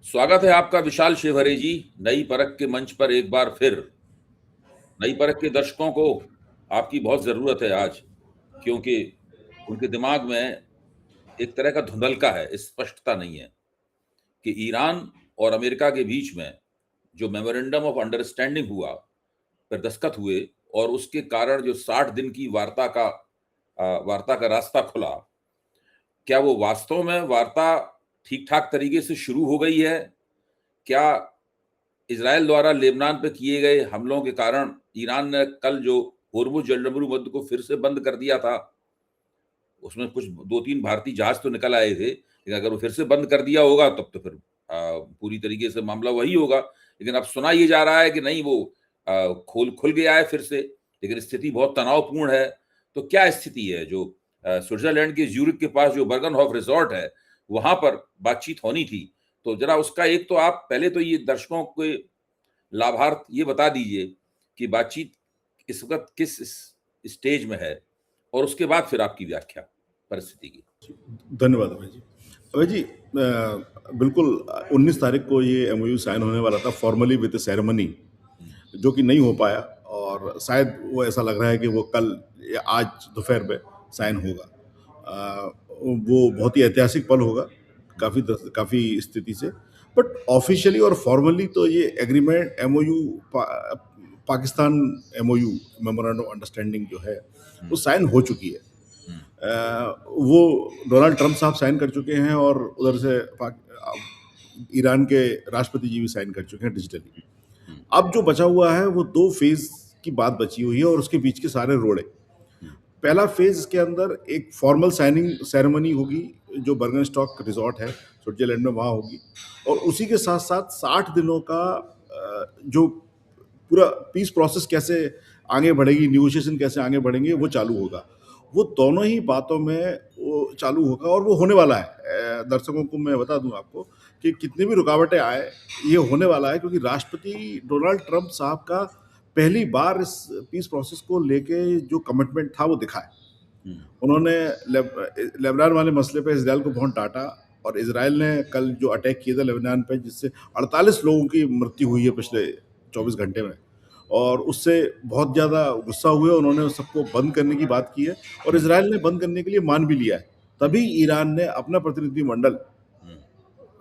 स्वागत है आपका विशाल शिवहरे जी, नई परख के मंच पर एक बार फिर। नई परख के दर्शकों को आपकी बहुत ज़रूरत है आज, क्योंकि उनके दिमाग में एक तरह का धुंधलका है, स्पष्टता नहीं है कि ईरान और अमेरिका के बीच में जो मेमोरेंडम ऑफ अंडरस्टैंडिंग हुआ, पर दस्तखत हुए और उसके कारण जो 60 दिन की वार्ता का रास्ता खुला, क्या वो वास्तव में वार्ता ठीक-ठाक तरीके से शुरू हो गई है? क्या इज़राइल द्वारा लेबनान पे किए गए हमलों के कारण ईरान ने कल जो होर्मुज़ जलजबरू बंद को फिर से बंद कर दिया था, उसमें कुछ 2-3 भारतीय जहाज़ तो निकल आए थे, लेकिन अगर वो फिर से बंद कर दिया होगा तब तो फिर पूरी तरीके से मामला वही होगा। लेकिन अब सुना ये जा रहा है कि नहीं, वो खुल गया है फिर से, लेकिन स्थिति बहुत तनावपूर्ण है। तो क्या स्थिति है जो स्विट्ज़रलैंड के ज़्यूरिख के पास जो बर्गनहोफ रिज़ॉर्ट है, वहाँ पर बातचीत होनी थी। तो ज़रा उसका एक तो आप पहले तो ये दर्शकों के लाभार्थ ये बता दीजिए कि बातचीत इस वक़्त किस स्टेज में है, और उसके बाद फिर आपकी व्याख्या परिस्थिति की। धन्यवाद अभय जी। अभय जी, बिल्कुल 19 तारीख को ये एमओयू साइन होने वाला था फॉर्मली विद अ सेरेमनी, जो कि नहीं हो पाया और शायद वो ऐसा लग रहा है कि वो कल या आज दोपहर में साइन होगा। वो बहुत ही ऐतिहासिक पल होगा, काफ़ी स्थिति से। बट ऑफिशियली और फॉर्मली तो ये agreement MOU Pakistan MOU memorandum of understanding जो है वो साइन हो चुकी है। वो डोनाल्ड ट्रंप साहब साइन कर चुके हैं और उधर से ईरान के राष्ट्रपति जी भी साइन कर चुके हैं डिजिटली। अब जो बचा हुआ है वो 2 फेज की बात बची हुई है और उसके बीच के सारे रोड़े। पहला फेज के अंदर एक फॉर्मल साइनिंग सेरेमनी होगी जो बर्गनस्टॉक रिजॉर्ट है स्विट्जरलैंड में, वहाँ होगी। और उसी के साथ साथ 60 दिनों का जो पूरा पीस प्रोसेस कैसे आगे बढ़ेगी, निगोशिएशन कैसे आगे बढ़ेंगे, वो चालू होगा। वो दोनों ही बातों में वो चालू होगा और वो होने वाला है। दर्शकों को मैं बता दूं आपको कि कितनी भी रुकावटें आए, ये होने वाला है, क्योंकि राष्ट्रपति डोनाल्ड ट्रंप साहब का पहली बार इस पीस प्रोसेस को लेके जो कमिटमेंट था वो दिखा है। उन्होंने लेबनान वाले मसले पे इजराइल को बहुत डांटा और इजराइल ने कल जो अटैक किया था लेबनान पे, जिससे 48 लोगों की मृत्यु हुई है पिछले 24 घंटे में, और उससे बहुत ज़्यादा गुस्सा हुए। उन्होंने सबको बंद करने की बात की है और इजराइल ने बंद करने के लिए मान भी लिया है। तभी ईरान ने अपना प्रतिनिधिमंडल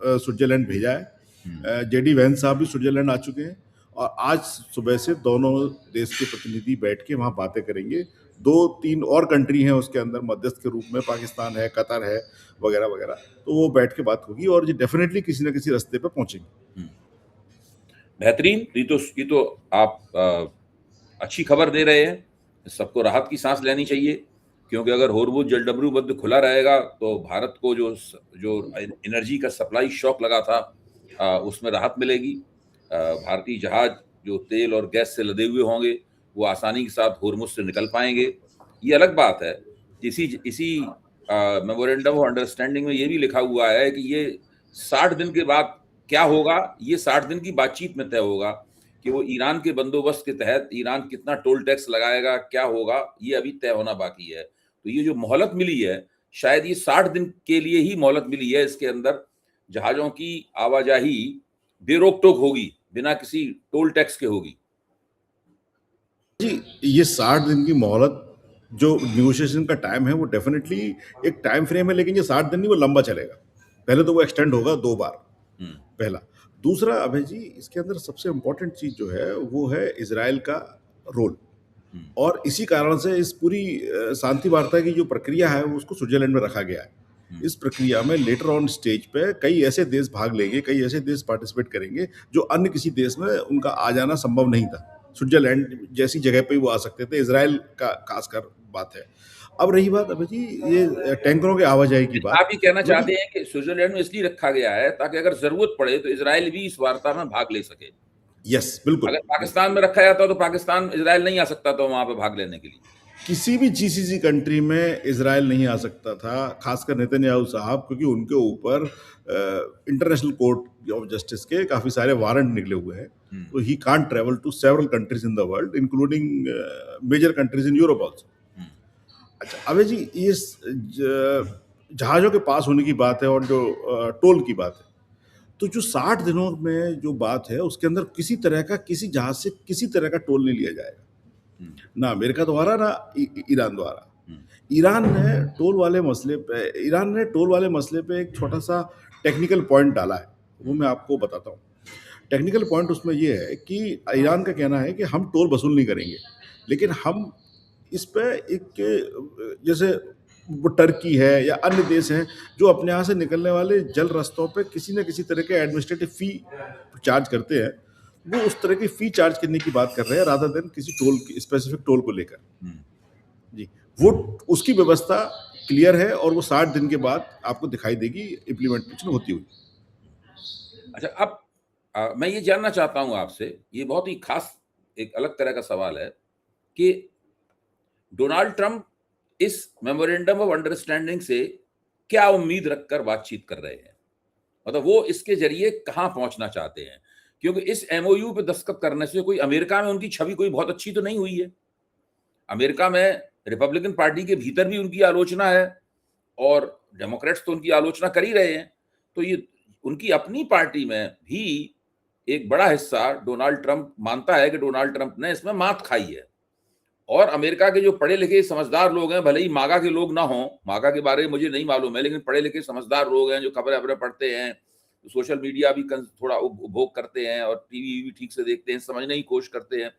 स्विट्जरलैंड भेजा है। जेडी वैंस साहब भी स्विट्जरलैंड आ चुके हैं और आज सुबह से दोनों देश के प्रतिनिधि बैठ के वहाँ बातें करेंगे। 2-3 और कंट्री हैं उसके अंदर मध्यस्थ के रूप में, पाकिस्तान है, कतर है, वगैरह वगैरह। तो वो बैठ के बात होगी और ये डेफिनेटली किसी न किसी रास्ते पे पहुंचेंगे। बेहतरीन। ये तो आप अच्छी खबर दे रहे हैं। सबको राहत की सांस लेनी चाहिए, क्योंकि अगर होर्मुज़ जलजबरू बंद खुला रहेगा तो भारत को जो एनर्जी का सप्लाई शॉक लगा था, उसमें राहत मिलेगी। भारतीय जहाज जो तेल और गैस से लदे हुए होंगे, वो आसानी के साथ होर्मुज़ से निकल पाएंगे। ये अलग बात है। इसी मेमोरेंडम ऑफ अंडरस्टैंडिंग में ये भी लिखा हुआ है कि ये 60 दिन के बाद क्या होगा, ये 60 दिन की बातचीत में तय होगा कि वो ईरान के बंदोबस्त के तहत ईरान कितना टोल टैक्स लगाएगा, क्या होगा, ये अभी तय होना बाकी है। तो ये जो मोहलत मिली है, शायद ये 60 दिन के लिए ही मोहलत मिली है। इसके अंदर जहाज़ों की आवाजाही बेरोक-टोक होगी, बिना किसी टोल टैक्स के होगी। जी, ये 60 दिन की मोहलत जो नेगोशिएशन का टाइम है वो डेफिनेटली एक टाइम फ्रेम है, लेकिन ये 60 दिन नहीं, वो लंबा चलेगा। पहले तो वो एक्सटेंड होगा 2 बार, पहला। दूसरा अभय जी, इसके अंदर सबसे इम्पोर्टेंट चीज़ जो है वो है इज़राइल का रोल। और इसी कारण से इस पूरी शांति वार्ता की जो प्रक्रिया है वो उसको स्विट्जरलैंड में रखा गया है। इस प्रक्रिया में लेटर ऑन स्टेज पे कई ऐसे देश भाग लेंगे, कई ऐसे देश पार्टिसिपेट करेंगे जो अन्य किसी देश में उनका आ जाना संभव नहीं था। स्विट्जरलैंड जैसी जगह पे वो आ सकते थे, इज़राइल का खासकर बात है। अब रही बात अभय जी ये टैंकरों की आवाजाही की बात। आप ये कहना अभय जी, चाहते हैं कि स्विट्जरलैंड में इसलिए रखा गया है ताकि अगर जरूरत पड़े तो इजराइल भी इस वार्ता में भाग ले सके। यस, बिल्कुल। अगर पाकिस्तान में रखा जाता तो पाकिस्तान, इजराइल नहीं आ सकता था वहां पे भाग लेने के लिए। किसी भी जीसीसी कंट्री में इजराइल नहीं आ सकता था, खासकर नेतन्याहू साहब, क्योंकि उनके ऊपर इंटरनेशनल कोर्ट ऑफ जस्टिस के काफ़ी सारे वारंट निकले हुए हैं। तो he can't travel to several countries in the world, including major countries in Europe also. अच्छा अभय जी, जहाज़ों के पास होने की बात है और जो टोल की बात है, तो जो 60 दिनों में जो बात है, उसके अंदर किसी तरह का, किसी जहाज से किसी तरह का टोल नहीं लिया जाएगा। हुँ, ना अमेरिका द्वारा, ना ईरान द्वारा। हुँ, ईरान ने टोल वाले मसले पे एक छोटा-सा टेक्निकल पॉइंट डाला है, वो हुँ, मैं आपको बताता हूँ। टेक्निकल पॉइंट उसमें ये है कि ईरान का कहना है कि हम टोल वसूल नहीं करेंगे, लेकिन हम इस पे एक जैसे वो टर्की है या अन्य देश हैं, जो अपने यहाँ से निकलने वाले जल रास्तों पे किसी न किसी तरह के एडमिनिस्ट्रेटिव फ़ी चार्ज करते हैं, वो उस तरह की फ़ी चार्ज करने की बात कर रहे हैं, रादर देन किसी टोल की स्पेसिफिक टोल को लेकर। हुँ। जी, वो उसकी व्यवस्था क्लियर है और वो 60 दिन के बाद आपको दिखाई देगी इम्प्लीमेंटेशन होती हुई। अच्छा, अब मैं ये जानना चाहता हूँ आपसे, ये बहुत ही ख़ास एक अलग तरह का सवाल है कि डोनाल्ड ट्रंप इस मेमोरेंडम ऑफ अंडरस्टैंडिंग से क्या उम्मीद रखकर बातचीत कर रहे हैं? मतलब वो इसके ज़रिए कहाँ पहुँचना चाहते हैं? क्योंकि इस एमओयू पे दस्तखत करने से कोई अमेरिका में उनकी छवि कोई बहुत अच्छी तो नहीं हुई है। अमेरिका में रिपब्लिकन पार्टी के भीतर भी उनकी आलोचना है और डेमोक्रेट्स तो उनकी आलोचना कर ही रहे हैं। तो ये उनकी अपनी पार्टी में भी एक बड़ा हिस्सा डोनाल्ड ट्रंप मानता है कि डोनाल्ड ट्रंप ने इसमें मात खाई है। और अमेरिका के जो पढ़े-लिखे समझदार लोग हैं, भले ही मागा के लोग ना हों, मागा के बारे में मुझे नहीं मालूम है, लेकिन पढ़े-लिखे समझदार लोग हैं, जो खबरें-वबरें पढ़ते हैं, सोशल मीडिया भी थोड़ा उपभोग करते हैं और टीवी भी ठीक से देखते हैं, समझने की कोशिश करते हैं।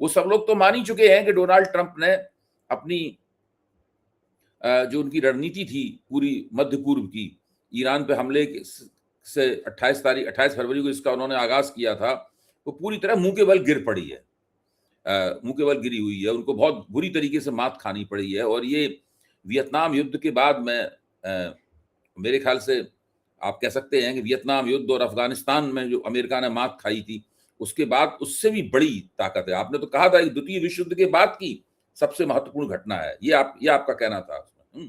वो सब लोग तो मान ही चुके हैं कि डोनाल्ड ट्रंप ने अपनी जो उनकी रणनीति थी पूरी मध्य पूर्व की, ईरान पे हमले के से 28 फरवरी को इसका उन्होंने आगाज़ किया था, वो पूरी तरह मुँह के बल गिर पड़ी है। मुँह के बल गिरी हुई है, उनको बहुत बुरी तरीके से मात खानी पड़ी है और ये वियतनाम युद्ध के बाद में मेरे ख़्याल से आप कह सकते हैं कि वियतनाम युद्ध और अफ़गानिस्तान में जो अमेरिका ने मात खाई थी, उसके बाद उससे भी बड़ी ताकत है। आपने तो कहा था कि द्वितीय विश्व युद्ध के बाद की सबसे महत्वपूर्ण घटना है। ये आपका कहना था उसमें।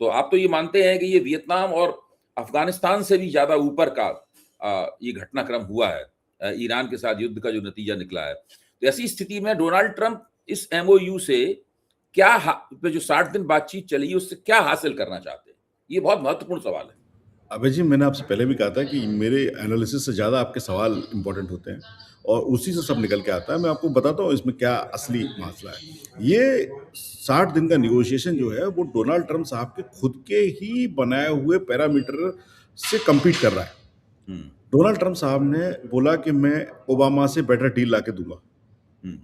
तो आप तो ये मानते हैं कि ये वियतनाम और अफ़गानिस्तान से भी ज़्यादा ऊपर का ये घटनाक्रम हुआ है ईरान के साथ युद्ध का जो नतीजा निकला है। तो ऐसी स्थिति में डोनाल्ड ट्रंप इस एमओयू से क्या पे जो 60 दिन बातचीत चली उससे क्या हासिल करना चाहते हैं? ये बहुत महत्वपूर्ण सवाल है। अभय जी, मैंने आपसे पहले भी कहा था कि मेरे एनालिसिस से ज़्यादा आपके सवाल इम्पोर्टेंट होते हैं और उसी से सब निकल के आता है। मैं आपको बताता हूँ इसमें क्या असली मसला है। ये 60 दिन का नेगोशिएशन जो है, वो डोनाल्ड ट्रंप साहब के खुद के ही बनाए हुए पैरामीटर से कम्पीट कर रहा है। हुँ, डोनाल्ड ट्रंप साहब ने बोला कि मैं ओबामा से बेटर डील लाके दूँगा। हुँ,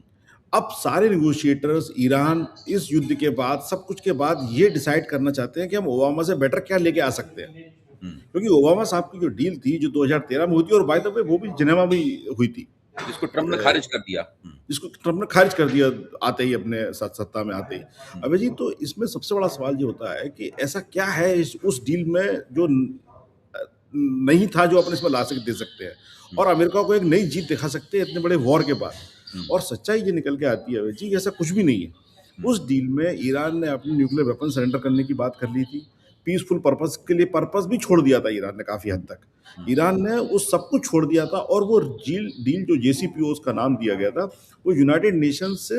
अब सारे नेगोशिएटर्स, ईरान इस युद्ध के बाद, सब कुछ के बाद ये डिसाइड करना चाहते हैं कि हम ओबामा से बेटर क्या लेके आ सकते हैं। हुँ, क्योंकि ओबामा साहब की जो डील थी, जो 2013 में हुई थी और बाय द वे वो भी जिनेवा में ही हुई थी। जिसको ट्रंप ने खारिज कर दिया। हुँ, जिसको ट्रंप ने खारिज कर दिया आते ही, अपने सत्ता में आते ही। हुँ, अभय जी, तो इसमें सबसे बड़ा सवाल ये होता है कि ऐसा क्या है इस उस डील में जो नहीं था, जो अपन इसमें ला दे सकते हैं हुँ, और अमेरिका को एक नई जीत दिखा सकते हैं इतने बड़े वॉर के बाद। हुँ, और सच्चाई ये निकल के आती है अभय जी, ऐसा कुछ भी नहीं है। हुँ, उस डील में ईरान ने अपने न्यूक्लियर वेपन सरेंडर करने की बात कर ली थी। पीसफुल पर्पस के लिए पर्पस भी छोड़ दिया था ईरान ने काफ़ी हद तक। हुँ, ईरान ने उस सब कुछ छोड़ दिया था और वो डील डील जो जेसीपीओ उसका नाम दिया गया था, वो यूनाइटेड नेशंस से,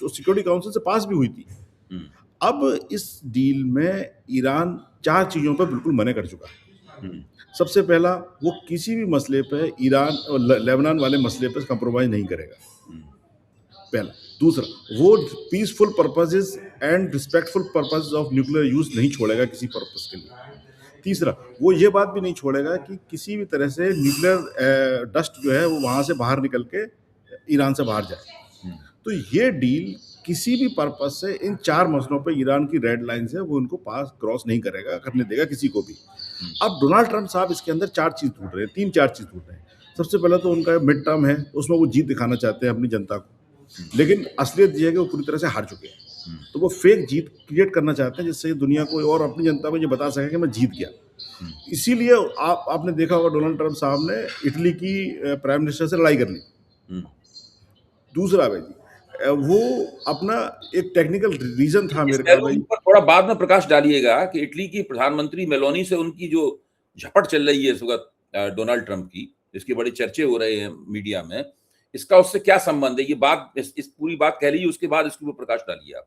सिक्योरिटी काउंसिल से पास भी हुई थी। हुँ, अब इस डील में ईरान 4 चीज़ों पे बिल्कुल मना कर चुका है। हुँ, सबसे पहला, वो किसी भी मसले पे ईरान और लेबनान वाले मसले पे कंप्रोमाइज़ नहीं करेगा, हुँ, पहला। दूसरा, वो peaceful purposes and respectful purposes of nuclear use नहीं छोड़ेगा किसी पर्पस के लिए। तीसरा, वो ये बात भी नहीं छोड़ेगा कि किसी भी तरह से न्यूक्लियर डस्ट जो है वो वहाँ से बाहर निकल के ईरान से बाहर जाए। हुँ, तो ये डील किसी भी पर्पस से इन 4 मसलों पे ईरान की रेड लाइन्स है, वो इनको पास क्रॉस नहीं करेगा, करने देगा किसी को भी। हुँ, अब डोनाल्ड ट्रंप साहब इसके अंदर 4 चीज़ ढूँढ रहे हैं, 3-4 चीज़ ढूँढ रहे हैं। सबसे पहले तो उनका मिड टर्म है, उसमें वो जीत दिखाना चाहते हैं अपनी जनता को। हुँ, लेकिन असलियत ये है कि वो पूरी तरह से हार चुके हैं। हुँ, तो वो फेक जीत क्रिएट करना चाहते हैं, जिससे दुनिया को और अपनी जनता को ये बता सकें कि मैं जीत गया। हुँ, इसीलिए आपने देखा होगा, डोनाल्ड ट्रंप साहब ने इटली की प्राइम मिनिस्टर से लड़ाई कर ली। हुँ। दूसरा भाई जी, वो अपना एक टेक्निकल रीज़न था इस अमेरिका में। एमओयू पर थोड़ा बाद में प्रकाश डालिएगा कि इटली की प्रधानमंत्री मेलोनी से उनकी जो झपट चल रही है इस वक़्त डोनाल्ड ट्रंप की, जिसके बड़े चर्चे हो रहे हैं मीडिया में, इसका उससे क्या संबंध है? ये बात इस पूरी बात कह लीजिए, उसके बाद इसके ऊपर प्रकाश डालिए आप।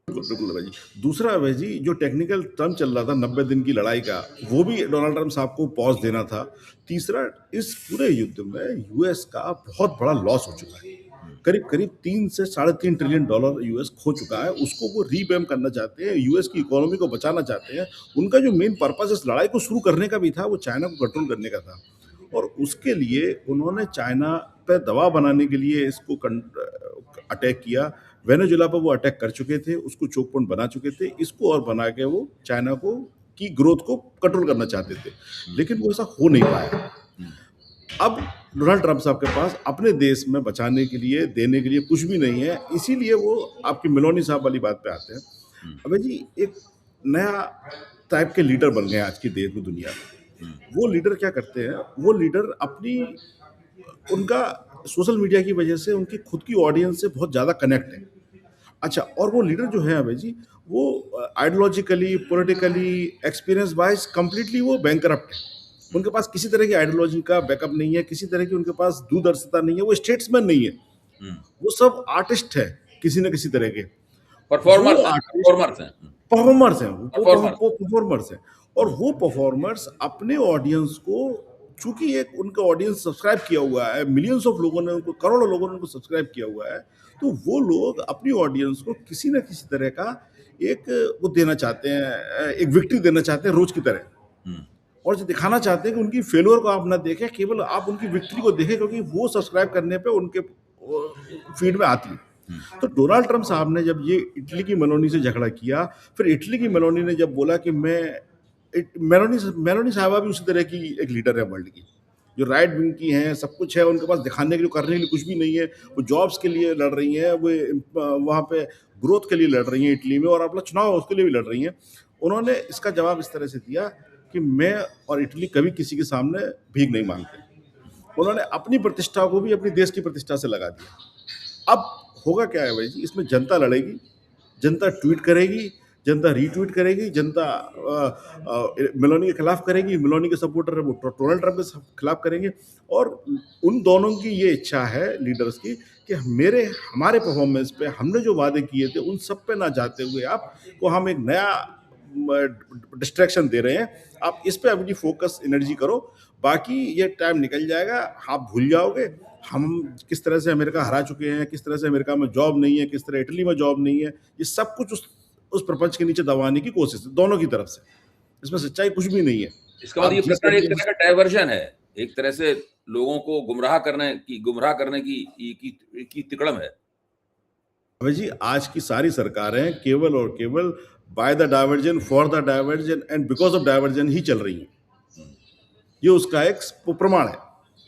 बिल्कुल, बिल्कुल भाई जी। दूसरा भाई जी, जो टेक्निकल टर्म चल रहा था 90 दिन की लड़ाई का, वो भी डोनाल्ड ट्रम्प साहब को पॉज़ देना था। तीसरा, इस पूरे युद्ध में यूएस का बहुत बड़ा लॉस हो चुका है। हुँ, करीब-करीब 3 से साढ़े 3 ट्रिलियन डॉलर यूएस खो चुका है। उसको वो रीवैम्प करना चाहते हैं, यूएस की इकोनॉमी को बचाना चाहते हैं। उनका जो मेन पर्पस इस लड़ाई को शुरू करने का भी था, वो चाइना को कंट्रोल करने का था। और उसके लिए उन्होंने चाइना पे दबाव बनाने के लिए इसको अटैक किया। वेनेजुएला पर वो अटैक कर चुके थे, उसको चोक पॉइंट बना चुके थे। इसको और बना के वो चाइना को की ग्रोथ को कंट्रोल करना चाहते थे, हुँ, लेकिन वो ऐसा हो नहीं पाया। हुँ, अब डोनाल्ड ट्रम्प साहब के पास अपने देश में बचाने के लिए, देने के लिए कुछ भी नहीं है, इसीलिए वो आपकी मेलोनी साहब वाली बात पे आते हैं। हुँ, अबे जी, एक नया टाइप के लीडर बन गए हैं आज की देश में, दुनिया में। हुँ, वो लीडर क्या करते हैं, वो लीडर अपनी उनका सोशल मीडिया की वजह से उनकी खुद की ऑडियंस से बहुत ज़्यादा कनेक्ट है। अच्छा, और वो लीडर जो है अभय जी, वो ideologically, politically, experience wise completely वो बैंकरप्ट है। हुँ, उनके पास किसी तरह की आइडियोलॉजी का बैकअप नहीं है, किसी तरह की उनके पास दूरदर्शिता नहीं है, वो स्टेट्समैन नहीं है। हुँ। वो सब आर्टिस्ट है, किसी न किसी तरह के। वो परफ़ॉर्मर्स हैं आर्टिस्ट परफ़ॉर्मर्स हैं। हुँ, परफॉर्मर्स हैं, परफ़ॉर्मर्स। वो परफॉर्मर्स हैं, और हुँ, वो परफॉर्मर्स अपने ऑडियंस को, चूँकि एक उनका ऑडियंस सब्सक्राइब किया हुआ है, मिलियंस ऑफ लोगों ने उनको, करोड़ों लोगों ने उनको सब्सक्राइब किया हुआ है, तो वो लोग अपनी ऑडियंस को किसी न किसी तरह का एक वो देना चाहते हैं, एक विक्ट्री देना चाहते हैं रोज़ की तरह। हुँ, और जो दिखाना चाहते हैं कि उनकी फेल्योर को आप ना देखें, केवल आप उनकी विक्ट्री को देखें, क्योंकि वो सब्सक्राइब करने पे उनके फीड में आती है। हुँ, तो डोनाल्ड ट्रम्प साहब ने जब ये इटली की मेलोनी से झगड़ा किया, फिर इटली की मेलोनी ने जब बोला कि मैं मेलोनी मेलोनी साहबा भी उसी तरह की एक लीडर है वर्ल्ड की, जो राइट विंग की हैं, सब कुछ है उनके पास दिखाने के लिए, करने के लिए कुछ भी नहीं है। वो जॉब्स के लिए लड़ रही हैं, वो वहाँ पे ग्रोथ के लिए लड़ रही हैं इटली में, और अपना चुनाव उसके लिए भी लड़ रही हैं। उन्होंने इसका जवाब इस तरह से दिया कि मैं और इटली कभी किसी के सामने भीख नहीं मांगते। उन्होंने अपनी प्रतिष्ठा को भी अपने देश की प्रतिष्ठा से लगा दिया। अब होगा क्या है भाई जी, इसमें जनता लड़ेगी, जनता ट्वीट करेगी, जनता रीट्वीट करेगी, जनता मेलोनी के खिलाफ करेगी, मेलोनी के सपोर्टर है वो डोनाल्ड ट्रम्प के खिलाफ करेंगे। और उन दोनों की ये इच्छा है लीडर्स की कि हमारे परफॉर्मेंस पे हमने जो वादे किए थे उन सब पे ना जाते हुए आप को हम एक नया डिस्ट्रैक्शन दे रहे हैं, आप इस पे अपनी फोकस एनर्जी करो, बाकी ये टाइम निकल जाएगा, आप भूल जाओगे हम किस तरह से अमेरिका हरा चुके हैं, किस तरह से अमेरिका में जॉब नहीं है, किस तरह इटली में जॉब नहीं है। ये सब कुछ उस प्रपंच के नीचे दबाने की कोशिश है, दोनों की तरफ से। इसमें सच्चाई कुछ भी नहीं है। इसका मतलब आप ये जिस प्रकरण एक तरीके तरह से का डायवर्जन है। एक तरह से लोगों को गुमराह करने की तिकड़म है। अभय जी, आज की सारी सरकारें केवल और केवल by the diversion, for the diversion and because of diversion ही चल रही हैं। हुँ, ये उसका एक प्रमाण है।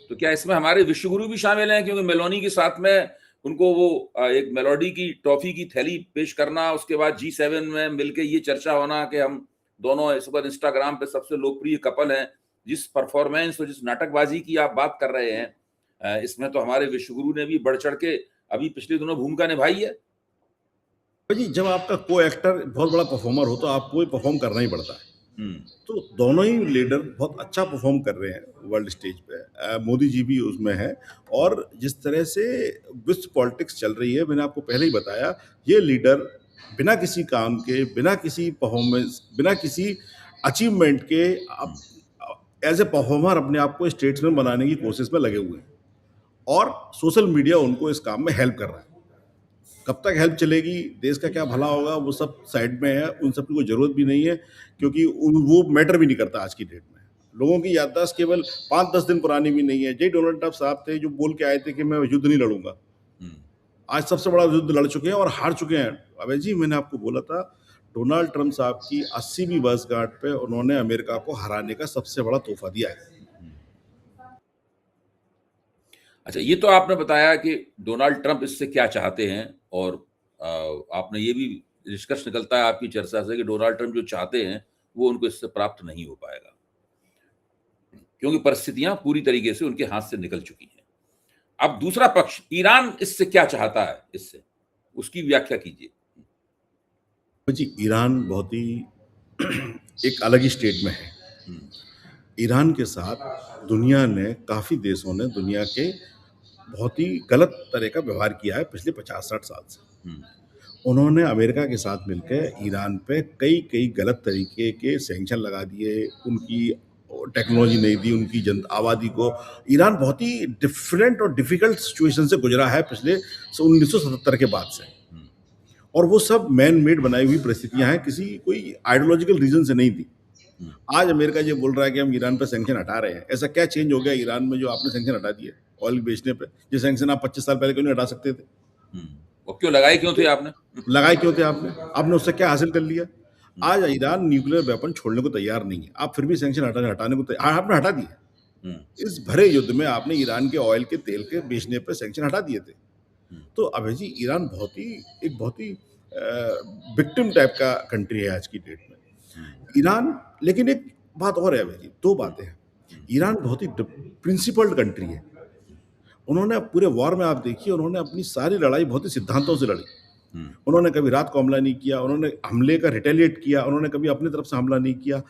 तो क्या इसमें हमारे विश्वगुरु भी शामिल हैं? क्योंकि मेलोनी के साथ में उनको वो एक मेलोडी की टॉफ़ी की थैली पेश करना, उसके बाद जी7 में मिलके ये चर्चा होना कि हम दोनों इस वक़्त इंस्टाग्राम पे सबसे लोकप्रिय कपल हैं। जिस परफ़ॉर्मेंस और जिस नाटकबाज़ी की आप बात कर रहे हैं इसमें तो हमारे विश्वगुरु ने भी बढ़-चढ़ के अभी पिछले दिनों भूमिका निभाई है। जी, जब आपका को-एक्टर बहुत बड़ा परफॉर्मर हो, तो आपको भी परफॉर्म करना ही पड़ता है। हुँ, तो दोनों ही लीडर बहुत अच्छा परफॉर्म कर रहे हैं वर्ल्ड स्टेज पे। मोदी जी भी उसमें हैं, और जिस तरह से विश्व पॉलिटिक्स चल रही है, मैंने आपको पहले ही बताया, ये लीडर बिना किसी काम के, बिना किसी परफॉर्मेंस, बिना किसी अचीवमेंट के हुँ, एज़ ए परफॉर्मर अपने आप को स्टेट्समैन बनाने की कोशिश में लगे हुए हैं, और सोशल मीडिया उनको इस काम में हेल्प कर रहा है। कब तक हेल्प चलेगी, देश का क्या भला होगा, वो सब साइड में है, उन सब की कोई ज़रूरत भी नहीं है, हुँ, क्योंकि वो मैटर भी नहीं करता आज की डेट में। लोगों की याददाश्त केवल 5-10 दिन पुरानी भी नहीं है। जय डोनाल्ड ट्रम्प साहब थे जो बोल के आए थे कि मैं युद्ध नहीं लड़ूँगा। हुँ। आज सबसे बड़ा युद्ध लड़ चुके हैं और हार चुके हैं। अभय जी, मैंने आपको बोला था, डोनाल्ड ट्रम्प साहब की 80वीं वर्षगांठ पे उन्होंने अमेरिका को हराने का सबसे बड़ा तोहफ़ा दिया है। हुँ। अच्छा, ये तो आपने बताया कि डोनाल्ड ट्रंप इससे क्या चाहते हैं और अ, आपने ये भी निष्कर्ष निकलता है आपकी चर्चा से कि डोनाल्ड ट्रंप जो चाहते हैं, वो उनको इससे प्राप्त नहीं हो पाएगा। क्योंकि परिस्थितियाँ पूरी तरीके से उनके हाथ से निकल चुकी हैं। अब दूसरा पक्ष ईरान इससे क्या चाहता है इससे? उसकी व्याख्या कीजिए। जी, ईरान बहुत ही एक अलग ही स्टेट में है। हुँ, ईरान के साथ दुनिया ने, काफ़ी देशों ने दुनिया के बहुत ही गलत तरह का व्यवहार किया है पिछले 50-60 साल से। हुँ, उन्होंने अमेरिका के साथ मिलकर ईरान पे कई गलत तरीके के सैंक्शन लगा दिए, उनकी टेक्नोलॉजी नहीं दी, उनकी जन आबादी को। ईरान बहुत ही डिफरेंट और डिफिकल्ट सिचुएशन से गुजरा है पिछले 1977 के बाद से, हुँ, और वो सब मैन मेड बनाई हुई परिस्थितियां हैं, किसी कोई आइडियोलॉजिकल रीजन से नहीं थी। हुँ, आज अमेरिका ये बोल रहा है कि हम ईरान पे सैंक्शन हटा रहे हैं। ऐसा क्या चेंज हो गया ईरान में जो आपने सैंक्शन हटा दिए ऑयल बेचने पे? ये सैंक्शन आप 25 साल पहले क्यों नहीं हटा सकते थे? हुँ। और क्यों लगाए क्यों थे आपने? लगाए क्यों थे आपने? आपने उससे क्या हासिल कर लिया? हुँ, आज ईरान न्यूक्लियर वेपन छोड़ने को तैयार नहीं है। आप फिर भी सैंक्शन हटाने को आपने हटा दिए। हुँ, इस भरे युद्ध में आपने ईरान के ऑयल के तेल के बेचने पे सैंक्शन हटा दिए थे। हुँ, तो अभय जी, ईरान बहुत ही विक्टिम टाइप का कंट्री है आज की डेट में। हुँ, ईरान, लेकिन एक बात और है अभय जी, 2 हुँ, बातें हैं। हुँ, ईरान बहुत ही प्रिंसिपल्ड कंट्री है। उन्होंने पूरे वॉर में आप देखिए, उन्होंने अपनी सारी लड़ाई बहुत ही सिद्धांतों से लड़ी। हुँ, उन्होंने कभी रात को हमला नहीं किया, उन्होंने हमले का रिटेलिएट किया, उन्होंने कभी अपनी तरफ से हमला नहीं किया।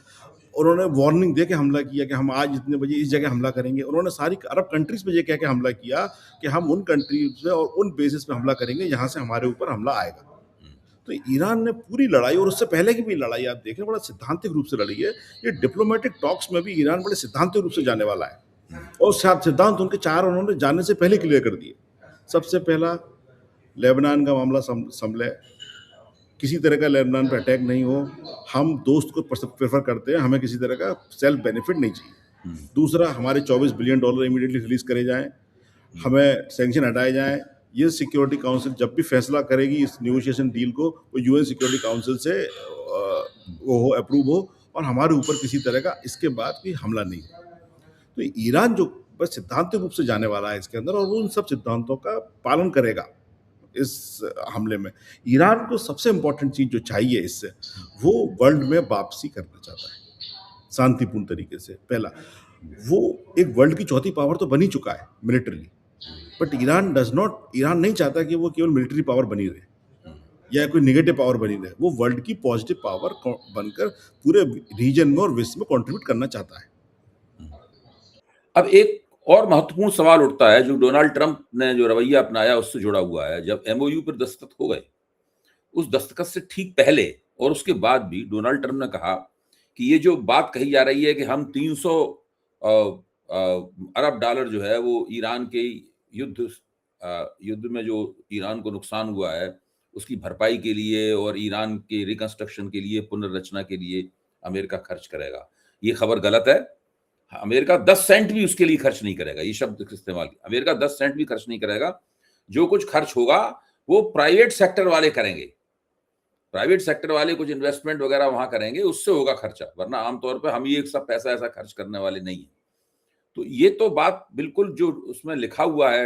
उन्होंने वार्निंग दे के हमला किया कि हम आज इतने बजे इस जगह हमला करेंगे। उन्होंने सारी अरब कंट्रीज़ पे ये कह के हमला किया कि हम उन कंट्रीज़ पे और उन बेसिस पे हमला करेंगे जहाँ से हमारे ऊपर हमला आएगा। हुँ, तो ईरान ने पूरी लड़ाई, और उससे पहले की भी लड़ाई आप देखें, बड़ा सैद्धांतिक रूप से लड़ी है। ये डिप्लोमेटिक टॉक्स में भी ईरान बड़े सैद्धांतिक रूप से जाने वाला है, हुँ, और सिद्धांत उनके 4 उन्होंने जाने से पहले क्लियर कर दिए। सबसे पहला, लेबनान का मामला संभले, किसी तरह का लेबनान पे अटैक नहीं हो। हम दोस्त को प्रेफ़र करते हैं, हमें किसी तरह का सेल्फ बेनिफिट नहीं चाहिए। हुँ, दूसरा, हमारे $24 बिलियन इमीडिएटली रिलीज़ करे जाएँ, हुँ, हमें सैंक्शन हटाए जाएँ। ये सिक्योरिटी काउंसिल जब भी फैसला करेगी इस नेगोशिएशन डील को, वो यूएन सिक्योरिटी काउंसिल से वो हो, अप्रूव हो, और हमारे ऊपर किसी तरह का इसके बाद कोई हमला नहीं हो। तो ईरान जो बस सिद्धांत रूप से जाने वाला है इसके अंदर, और वो उन सब सिद्धांतों का पालन करेगा इस हमले में। ईरान को सबसे इम्पोर्टेंट चीज़ जो चाहिए इससे, वो वर्ल्ड में वापसी करना चाहता है, शांतिपूर्ण तरीके से। पहला, वो एक वर्ल्ड की चौथी पावर तो बन ही चुका है मिलिटरीली, बट ईरान नहीं चाहता कि वो केवल मिलिट्री पावर बनी रहे हुँ, या कोई नेगेटिव पावर बनी रहे। वो वर्ल्ड की पॉजिटिव पावर बनकर पूरे रीजन में और विश्व में कंट्रीब्यूट करना चाहता है। हुँ। अब एक और महत्वपूर्ण सवाल उठता है जो डोनाल्ड ट्रंप ने जो रवैया अपनाया उससे जुड़ा हुआ है। जब एमओयू पर दस्तखत हो गए, उस दस्तखत से ठीक पहले और उसके बाद भी डोनाल्ड ट्रंप ने कहा कि ये जो बात कही जा रही है कि हम 300 अ अरब डॉलर जो है वो ईरान के युद्ध में जो ईरान को नुकसान हुआ है, उसकी भरपाई के लिए और ईरान के रिकंस्ट्रक्शन के लिए, पुनर्रचना के लिए अमेरिका खर्च करेगा। ये खबर गलत है। अमेरिका 10 सेंट भी उसके लिए खर्च नहीं करेगा, ये शब्द इस्तेमाल किया। अमेरिका 10 सेंट भी खर्च नहीं करेगा। जो कुछ खर्च होगा, वो प्राइवेट सेक्टर वाले करेंगे। प्राइवेट सेक्टर वाले कुछ इन्वेस्टमेंट वगैरह वहाँ करेंगे, उससे होगा खर्चा, वरना आम तौर पे हम ये सब पैसा ऐसा खर्च करने वाले नहीं हैं। तो ये तो बात बिल्कुल जो उसमें लिखा हुआ है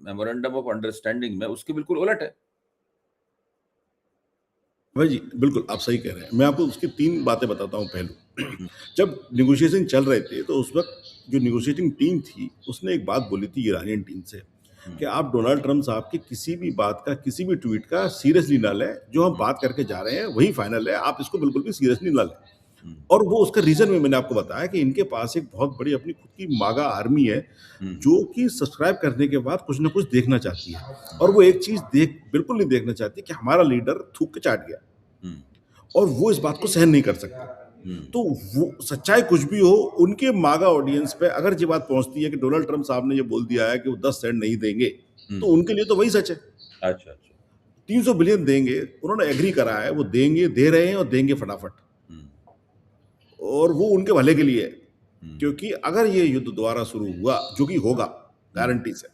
मेमोरेंडम ऑफ अंडरस्टैंडिंग में, उसके बिल्कुल उलट है। भाई जी, बिल्कुल आप सही कह रहे हैं। मैं आपको उसकी 3 बातें बताता हूँ पहलू। हुँ, जब नेगोशिएशन चल रहे थे, तो उस वक़्त जो नेगोशिएटिंग टीम थी, उसने एक बात बोली थी ईरानियन टीम से हुँ, कि आप डोनाल्ड ट्रम्प साहब की किसी भी बात का, किसी भी ट्वीट का सीरियसली ना लें। जो हम हुँ, बात करके जा रहे हैं, वही फाइनल है। आप इसको बिल्कुल भी सीरियसली ना लें। हुँ, और वो उसका रीज़न भी मैंने आपको बताया कि इनके पास एक बहुत बड़ी अपनी खुद की मागा आर्मी है, हुँ, जो कि सब्सक्राइब करने के बाद कुछ ना कुछ देखना चाहती है। और वो एक चीज़ बिल्कुल नहीं देखना चाहती कि हमारा लीडर थूक के चाट गया। हुँ, और वो इस बात को सहन नहीं कर सकते। हुँ, तो वो सच्चाई कुछ भी हो, उनके मागा ऑडियंस पे अगर ये बात पहुँचती है कि डोनाल्ड ट्रम्प साहब ने ये बोल दिया है कि वो 10 सेंट नहीं देंगे, हुँ। तो उनके लिए तो वही सच है। अच्छा, अच्छा। 300 बिलियन देंगे, उन्होंने एग्री करा है, वो देंगे, दे रहे हैं और देंगे फटाफट। हुँ, और वो उनके भले के लिए है, हुँ, क्योंकि अगर ये युद्ध दोबारा शुरू हुआ, जो कि होगा, हुँ, गारंटी से,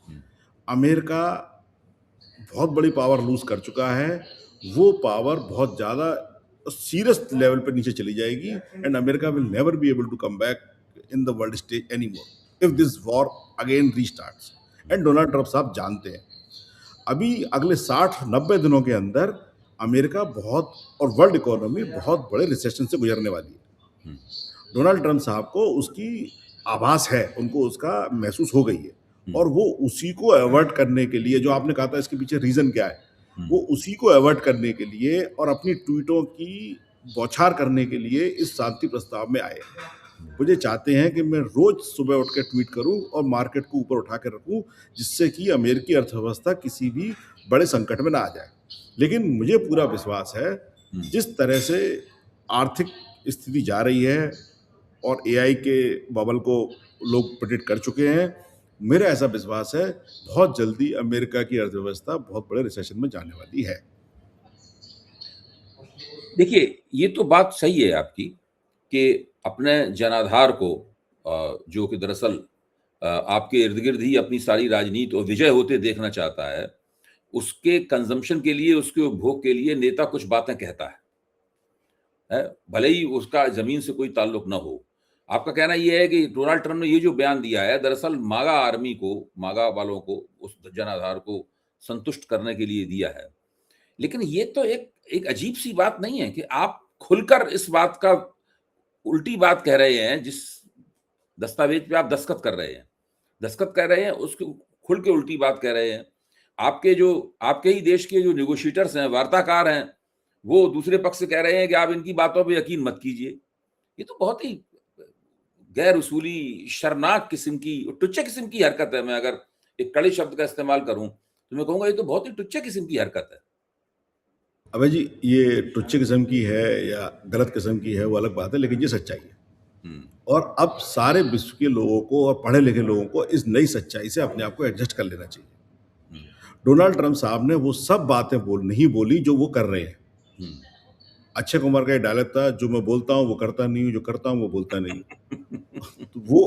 हुँ, अमेरिका बहुत बड़ी पावर लूज़ कर चुका है। वो पावर बहुत ज़्यादा सीरियस लेवल पे नीचे चली जाएगी, and America will never be able to come back in the world stage anymore if this war again restarts. And Donald Trump साहब जानते हैं, अभी अगले 60-90 दिनों के अंदर अमेरिका बहुत, और वर्ल्ड इकोनॉमी बहुत बड़े रिसेशन से गुजरने वाली है। हुँ, डोनाल्ड ट्रम्प साहब को उसकी आभास है, उनको उसका महसूस हो गई है, हुँ, और वो उसी को अवॉइड करने के लिए, जो आपने कहा था इसके पीछे रीज़न क्या है, हुँ, वो उसी को अवॉइड करने के लिए और अपनी ट्वीटों की बौछार करने के लिए इस शांति प्रस्ताव में आए हैं। हुँ, मुझे चाहते हैं कि मैं रोज़ सुबह उठ के ट्वीट करूँ और मार्केट को ऊपर उठा के रखूँ, जिससे कि अमेरिकी अर्थव्यवस्था किसी भी बड़े संकट में ना आ जाए। लेकिन मुझे पूरा विश्वास है, जिस तरह से आर्थिक स्थिति जा रही है और एआई के बबल को लोग प्रेडिक्ट कर चुके हैं, मेरा ऐसा विश्वास है, बहुत जल्दी अमेरिका की अर्थव्यवस्था बहुत बड़े रिसेशन में जाने वाली है। देखिए, ये तो बात सही है आपकी कि अपने जनाधार को जो कि दरअसल आपके इर्द-गिर्द ही अपनी सारी राजनीति और विजय होते देखना चाहता है, उसके कंज़म्पशन के लिए, उसके उपभोग के लिए नेता कुछ बातें कहता है? भले ही उसका ज़मीन से कोई ताल्लुक ना हो। आपका कहना ये है कि डोनाल्ड ट्रम्प ने ये जो बयान दिया है, दरअसल मागा आर्मी को, मागा वालों को, उस जनाधार को संतुष्ट करने के लिए दिया है। लेकिन ये तो एक एक अजीब-सी बात नहीं है कि आप खुलकर इस बात का उल्टी बात कह रहे हैं, जिस दस्तावेज पे आप दस्तखत कर रहे हैं। दस्तखत कर रहे हैं, उसके खुल के उल्टी बात कह रहे हैं। आपके ही देश के जो नेगोशिएटर्स हैं, वार्ताकार हैं, वो दूसरे पक्ष से कह रहे हैं कि आप इनकी बातों पे यकीन मत कीजिए। ये तो बहुत ही गैर उसूली, शर्मनाक किस्म की, टुच्चे किस्म की हरकत है। मैं अगर एक कड़े शब्द का इस्तेमाल करूँ, तो मैं कहूँगा ये तो बहुत ही टुच्चे किस्म की हरकत है। अबे जी, ये टुच्चे किस्म की है या गलत किस्म की है, वो अलग बात है, लेकिन ये सच्चाई है। हुँ, और अब सारे विश्व के लोगों को और पढ़े-लिखे लोगों को इस नई सच्चाई से अपने आप को एडजस्ट कर लेना चाहिए। हुँ, डोनाल्ड ट्रम्प साहब ने वो सब बातें नहीं बोली जो वो कर रहे हैं। हुँ। अक्षय कुमार का एक डायलॉग था, जो मैं बोलता हूँ वो करता नहीं हूँ, जो करता हूँ वो बोलता नहीं हूँ। तो वो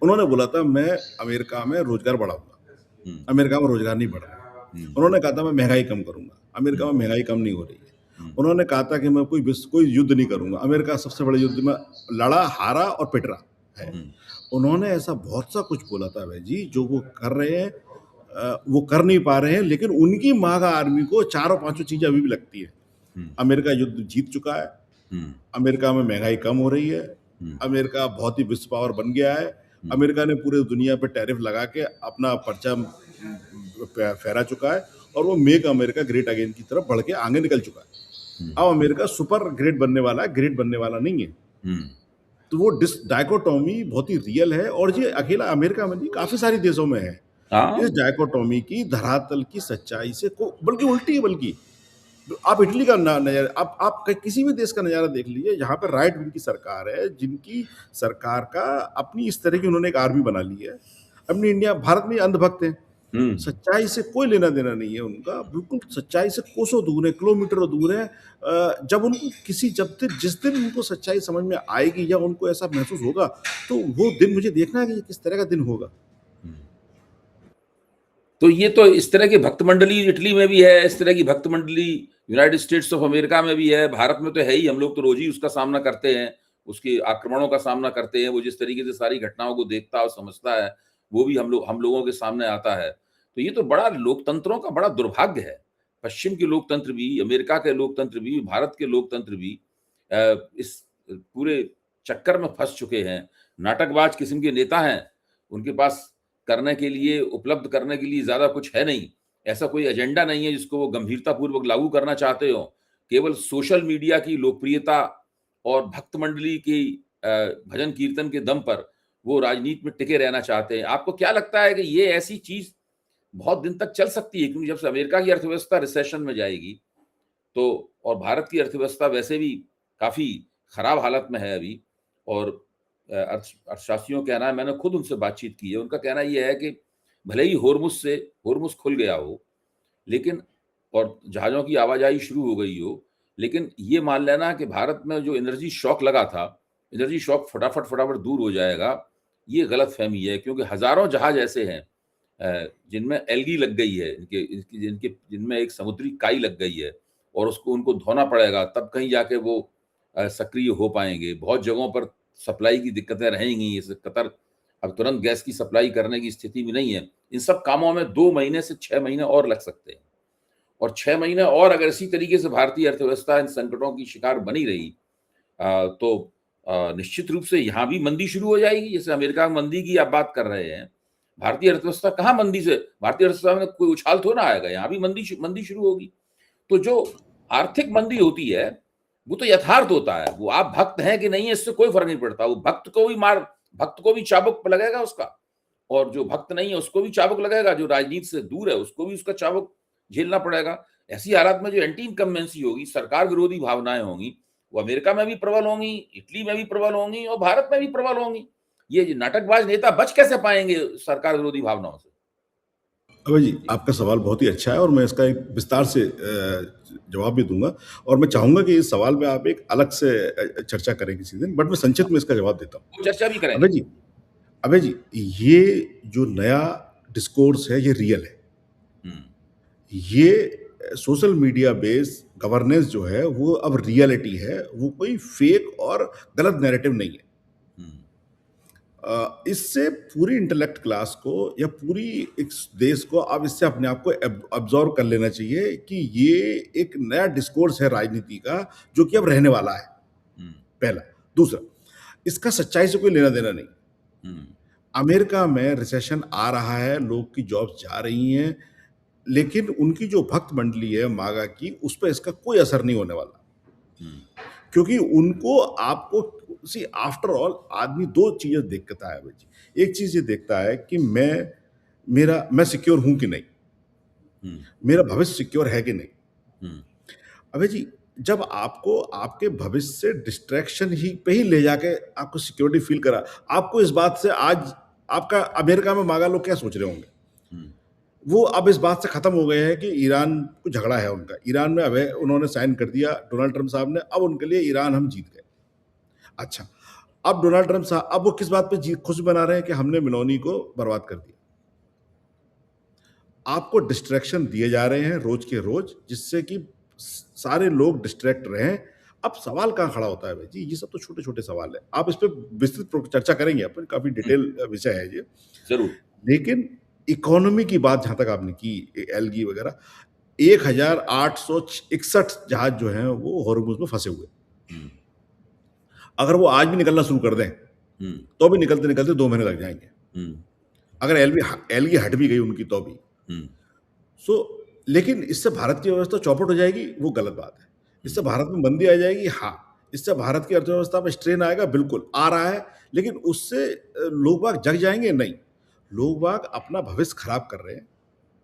उन्होंने बोला था, मैं अमेरिका में रोज़गार बढ़ाऊँगा, हुँ, अमेरिका में रोज़गार नहीं बढ़ रहा। हुँ, उन्होंने कहा था, मैं महँगाई कम करूँगा, हुँ, अमेरिका में महँगाई कम नहीं हो रही है। हुँ, उन्होंने कहा था कि मैं कोई युद्ध नहीं करूँगा, अमेरिका सबसे बड़े युद्ध में लड़ा, हारा और पिट रहा है। हुँ, उन्होंने ऐसा बहुत सा कुछ बोला था अभय जी, जो वो कर रहे हैं, वो कर नहीं पा रहे हैं, लेकिन उनकी मागा आर्मी को चारों पाँचों चीज़ें अभी भी लगती है। हुँ, अमेरिका युद्ध जीत चुका है, हुँ, अमेरिका में महँगाई कम हो रही है, हुँ, अमेरिका बहुत ही विश्व पावर बन गया है, हुँ, अमेरिका ने पूरे दुनिया पे टैरिफ लगा के अपना परचम फहरा चुका है और वो मेक अमेरिका ग्रेट अगेन की तरफ बढ़ के आगे निकल चुका है। हुँ, अब अमेरिका सुपर ग्रेट बनने वाला है, ग्रेट बनने वाला नहीं है। हुँ। तो वो डायकोटॉमी बहुत ही रियल है और ये अकेला अमेरिका में नहीं, काफ़ी सारे देशों में है। हाँ, इस डायकोटॉमी की धरातल की सच्चाई से को बल्कि उल्टी है बल्कि। तो आप इटली का ना नज़ारा आप किसी भी देश का नज़ारा देख लीजिए, यहाँ पे राइट विंग की सरकार है, जिनकी सरकार का अपनी इस तरह की उन्होंने एक आर्मी बना ली है। अपनी इंडिया भारत में अंधभक्त हैं। हुँ। सच्चाई से कोई लेना-देना नहीं है उनका, बिल्कुल सच्चाई से कोसों दूर है, किलोमीटरों दूर है। जब उनको जिस दिन उनको सच्चाई समझ में आएगी या उनको ऐसा महसूस होगा, तो वो दिन मुझे देखना है कि ये किस तरह का दिन होगा। हुँ। तो ये तो इस तरह की भक्त मंडली इटली में भी है, इस तरह की भक्त मंडली यूनाइटेड स्टेट्स ऑफ अमेरिका में भी है, भारत में तो है ही, हम लोग तो रोज़ ही उसका सामना करते हैं, उसके आक्रमणों का सामना करते हैं, वो जिस तरीके से सारी घटनाओं को देखता और समझता है, वो भी हम लोगों के सामने आता है। तो ये तो बड़ा लोकतंत्रों का बड़ा दुर्भाग्य है। पश्चिम के लोकतंत्र भी, अमेरिका के लोकतंत्र भी, भारत के लोकतंत्र भी इस पूरे चक्कर में फँस चुके हैं। नाटकबाज किस्म के नेता हैं, उनके पास करने के लिए उपलब्ध करने के लिए ज़्यादा कुछ है नहीं। ऐसा कोई एजेंडा नहीं है जिसको वो गंभीरतापूर्वक लागू करना चाहते हों। केवल सोशल मीडिया की लोकप्रियता और भक्त मंडली की भजन कीर्तन के दम पर वो राजनीति में टिके रहना चाहते हैं। आपको क्या लगता है कि ये ऐसी चीज़ बहुत दिन तक चल सकती है? क्योंकि जब से अमेरिका की अर्थव्यवस्था रिसेशन में जाएगी, तो और भारत की अर्थव्यवस्था वैसे भी काफ़ी खराब हालत में है अभी और अर्थशास्त्रियों का कहना है, मैंने खुद उनसे बातचीत की है, उनका कहना ये है कि भले ही होर्मुज़ खुल गया हो, लेकिन और जहाज़ों की आवाजाही शुरू हो गई हो, लेकिन ये मान लेना कि भारत में जो एनर्जी शॉक लगा था, एनर्जी शॉक फटाफट दूर हो जाएगा, ये गलतफ़हमी है क्योंकि हज़ारों जहाज़ ऐसे हैं जिनमें एल्गी लग गई है, इनके इनकी जिनके जिनमें एक समुद्री काई लग गई है और उसको उनको धोना पड़ेगा, तब कहीं जाके वो सक्रिय हो पाएँगे। बहुत जगहों पर सप्लाई की दिक्कतें रहेंगी, जैसे कतर अब तुरंत गैस की सप्लाई करने की स्थिति में नहीं है। इन सब कामों में 2 महीने से 6 महीने और लग सकते हैं और 6 महीने और अगर इसी तरीके से भारतीय अर्थव्यवस्था इन संकटों की शिकार बनी रही तो निश्चित रूप से यहाँ भी मंदी शुरू हो जाएगी। जैसे अमेरिका में मंदी की आप बात कर रहे हैं, भारतीय अर्थव्यवस्था कहाँ मंदी से भारतीय अर्थव्यवस्था में कोई उछाल थोड़ा ना आएगा, यहाँ भी मंदी शुरू होगी। तो जो आर्थिक मंदी होती है, वो तो यथार्थ होता है। वो आप भक्त हैं कि नहीं है इससे कोई फ़र्क नहीं पड़ता। वो भक्त को भी चाबुक लगेगा उसका और जो भक्त नहीं है उसको भी चाबुक लगेगा, जो राजनीति से दूर है उसको भी उसका चाबुक झेलना पड़ेगा। ऐसी हालात में जो एंटी इनकम्बेंसी होगी, सरकार विरोधी भावनाएँ होंगी, वो अमेरिका में भी प्रबल होंगी, इटली में भी प्रबल होंगी और भारत में भी प्रबल होंगी। ये जो नाटकबाज नेता बच कैसे पाएँगे सरकार विरोधी भावनाओं से? अभय जी, जी, आपका सवाल बहुत ही अच्छा है और मैं इसका एक विस्तार से जवाब भी दूँगा और मैं चाहूँगा कि इस सवाल पे आप एक अलग से चर्चा करें किसी दिन, बट मैं हाँ, संक्षिप्त में इसका जवाब देता हूँ। वो चर्चा भी करेंगे। अभय जी अभय जी, ये जो नया डिस्कोर्स है, ये रियल है। हुँ, ये सोशल मीडिया बेस्ड गवर्नेंस जो है, वो अब रियलिटी है, वो कोई फेक और गलत नैरेटिव नहीं है। हुँ, इससे पूरी इंटेलेक्ट क्लास को या पूरी इस देश को अब इससे अपने आप को अब्जॉर्व कर लेना चाहिए कि ये एक नया डिस्कोर्स है राजनीति का जो कि अब रहने वाला है, हुँ, पहला। दूसरा, इसका सच्चाई से कोई लेना देना नहीं। हुँ, अमेरिका में रिसेशन आ रहा है, लोग की जॉब्स जा रही हैं, लेकिन उनकी जो भक्त मंडली है मागा की, उस पे इसका कोई असर नहीं होने वाला। हुँ, क्योंकि उनको आपको सी आफ्टर ऑल आदमी 2 चीज़ें देखता है भाई जी। एक चीज़ ये देखता है कि मैं सिक्योर हूँ कि नहीं? हुँ, मेरा भविष्य सिक्योर है कि नहीं? हुँ, अबे जी, जब आपको आपके भविष्य से डिस्ट्रैक्शन ही पे ही ले जाके आपको सिक्योरिटी फ़ील करा, आपको इस बात से आज आपका अमेरिका में मागा लोग क्या सोच रहे होंगे? हुँ, वो अब इस बात से खत्म हो गए हैं कि ईरान को झगड़ा है उनका। ईरान में अब है उन्होंने साइन कर दिया डोनाल्ड ट्रम्प साहब ने, अब उनके लिए ईरान हम जीत गए। अच्छा, अब डोनाल्ड ट्रम्प साहब अब वो किस बात पे खुश बना रहे हैं कि हमने मेलोनी को बर्बाद कर दिया। आपको डिस्ट्रैक्शन दिए जा रहे हैं रोज़ के रोज़ जिससे कि सारे लोग डिस्ट्रैक्ट रहें। अब सवाल कहाँ खड़ा होता है भाई जी, ये सब तो छोटे-छोटे सवाल हैं। आप इस पे विस्तृत रूप चर्चा करेंगे अपन, काफ़ी हुँ, डिटेल विषय है ये। ज़रूर। लेकिन इकोनॉमी की बात जहाँ तक आपने की एल्गी वगैरह 1861 जहाज जो हैं वो हॉर्मुज़ में फँसे हुए हैं। हुँ, अगर वो आज भी निकलना शुरू कर दें, हुँ, तो भी निकलते-निकलते 2 महीने लग जाएँगे। हुँ, अगर एलगी हट भी गई उनकी तो भी। हुँ, सो लेकिन इससे भारत की व्यवस्था चौपट हो जाएगी, वो गलत बात है। हुँ, इससे भारत में मंदी आ जाएगी, हाँ। इससे भारत की अर्थव्यवस्था पे स्ट्रेन आएगा, बिल्कुल, आ रहा है। लेकिन उससे लोग बाग जग जाएँगे? नहीं। लोग बाग अपना भविष्य खराब कर रहे हैं,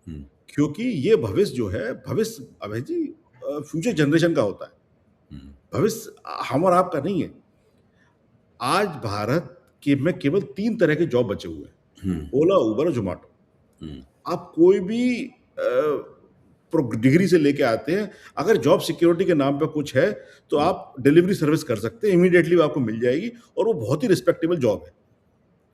हुँ, क्योंकि ये भविष्य जो है, भविष्य अभय जी फ्यूचर जनरेशन का होता है। हुँ, भविष्य हम और आपका नहीं है। आज भारत के में केवल 3 तरह के जॉब बचे हुए हैं, हुँ, ओला, उबर और ज़ोमैटो। हुँ, आप कोई भी डिग्री से लेके आते हैं, अगर जॉब सिक्योरिटी के नाम पे कुछ है, तो हुँ, आप डिलीवरी सर्विस कर सकते हैं, इमीडिएटली वो आपको मिल जाएगी और वो बहुत ही रिस्पेक्टेबल जॉब है।